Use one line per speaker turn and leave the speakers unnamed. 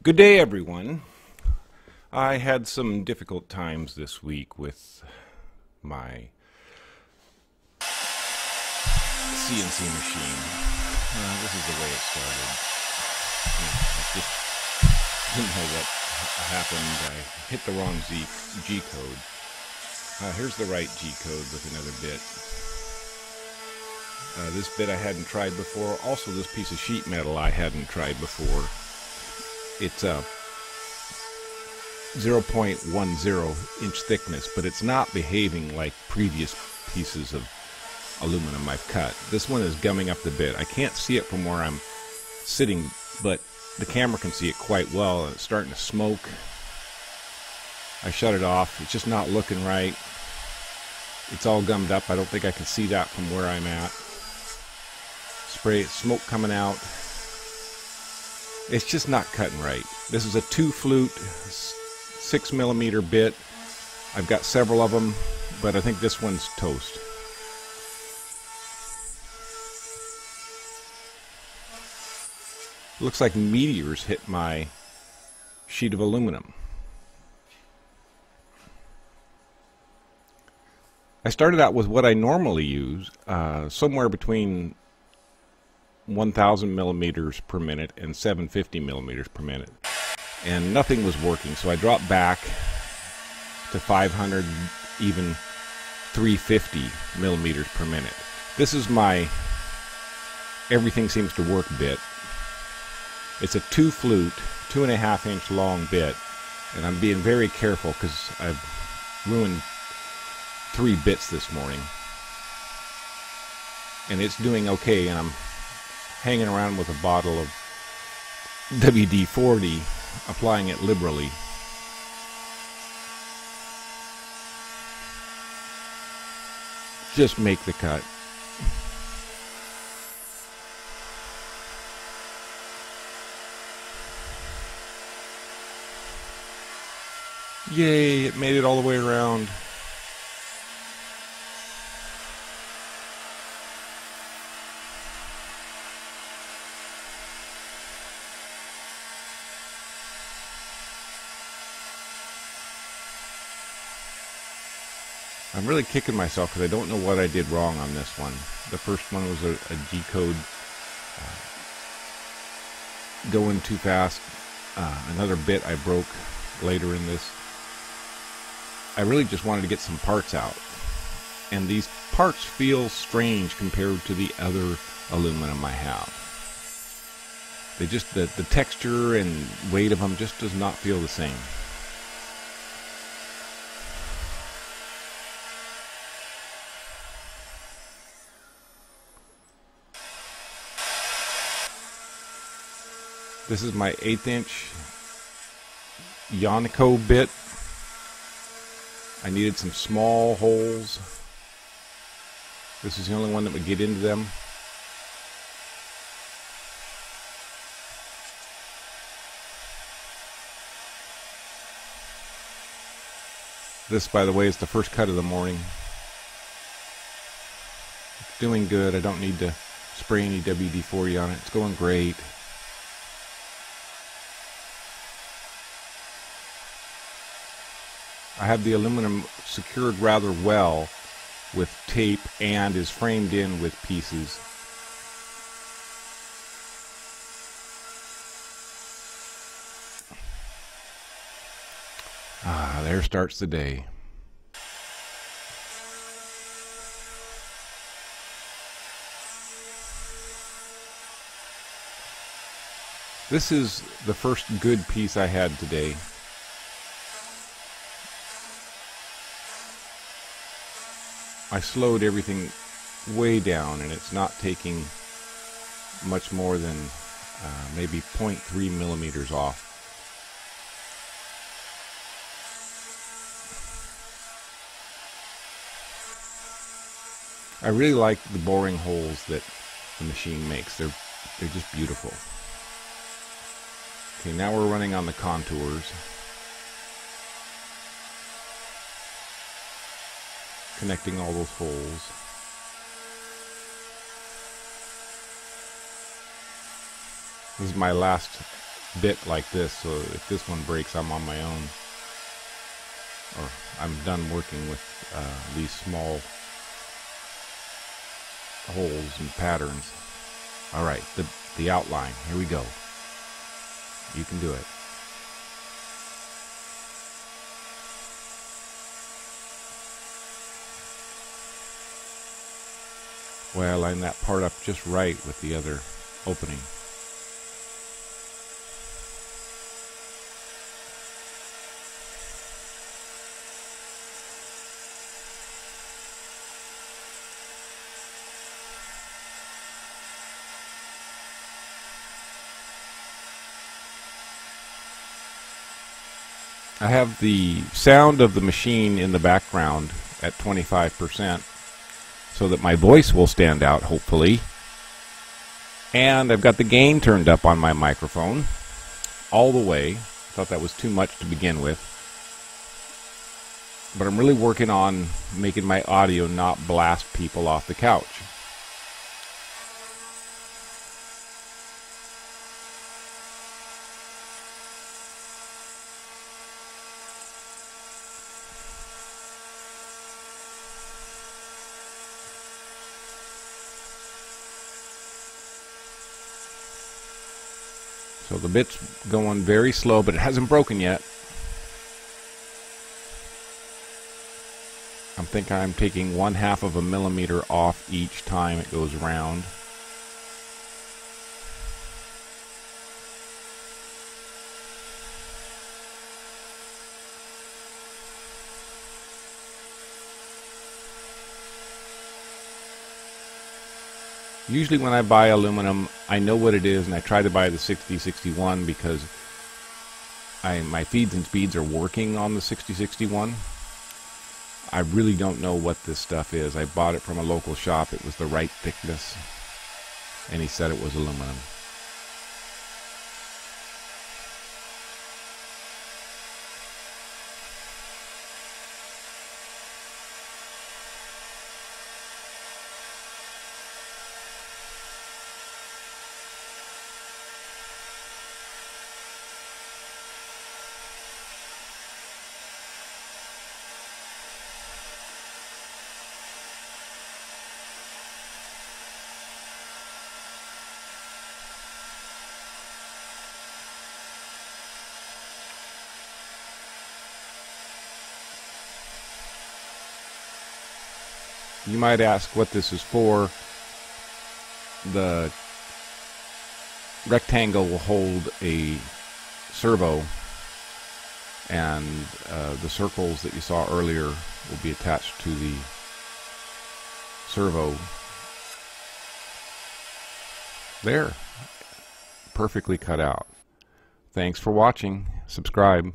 Good day, everyone. I had some difficult times this week with my CNC machine. This is the way it started. I just didn't know what happened. I hit the wrong G code. Here's the right G code with another bit. This bit I hadn't tried before. Also, this piece of sheet metal I hadn't tried before. It's a 0.10 inch thickness, but it's not behaving like previous pieces of aluminum I've cut. This one is gumming up the bit. I can't see it from where I'm sitting, but the camera can see it quite well, and it's starting to smoke. I shut it off. It's just not looking right. It's all gummed up. I don't think I can see that from where I'm at. Smoke coming out. It's just not cutting right. This is a 2 flute 6mm bit. I've got several of them, but I think this one's toast. Looks like meteors hit my sheet of aluminum. I started out with what I normally use, somewhere between 1000 millimeters per minute and 750 millimeters per minute, and nothing was working, so I dropped back to 500, even 350 millimeters per minute. This is my everything seems to work bit. It's a 2 flute 2.5 inch long bit, and I'm being very careful because I've ruined 3 bits this morning, and it's doing okay, and I'm hanging around with a bottle of WD-40, applying it liberally. Just make the cut. Yay, it made it all the way around. I'm really kicking myself because I don't know what I did wrong on this one. The first one was a G code going too fast. Another bit I broke later in this. I really just wanted to get some parts out. And these parts feel strange compared to the other aluminum I have. They just, the texture and weight of them just does not feel the same. This is my 1/8 inch Yonico bit. I needed some small holes. This is the only one that would get into them. This, by the way, is the first cut of the morning. It's doing good. I don't need to spray any WD-40 on it. It's going great. I have the aluminum secured rather well with tape and is framed in with pieces. There starts the day. This is the first good piece I had today. I slowed everything way down, and it's not taking much more than maybe 0.3 millimeters off. I really like the boring holes that the machine makes. They're just beautiful. Okay, now we're running on the contours. Connecting all those holes. This is my last bit like this, so if this one breaks, I'm on my own, or I'm done working with these small holes and patterns. All right, the outline. Here we go. You can do it. Well, I line that part up just right with the other opening. I have the sound of the machine in the background at 25% so that my voice will stand out, hopefully. And I've got the gain turned up on my microphone all the way. I thought that was too much to begin with. But I'm really working on making my audio not blast people off the couch. So the bit's going very slow, but it hasn't broken yet. I think I'm taking 1/2 of a millimeter off each time it goes around. Usually when I buy aluminum, I know what it is, and I try to buy the 6061 because my feeds and speeds are working on the 6061. I really don't know what this stuff is. I bought it from a local shop. It was the right thickness, and he said it was aluminum. You might ask what this is for. The rectangle will hold a servo, and the circles that you saw earlier will be attached to the servo. There, perfectly cut out. Thanks for watching. Subscribe.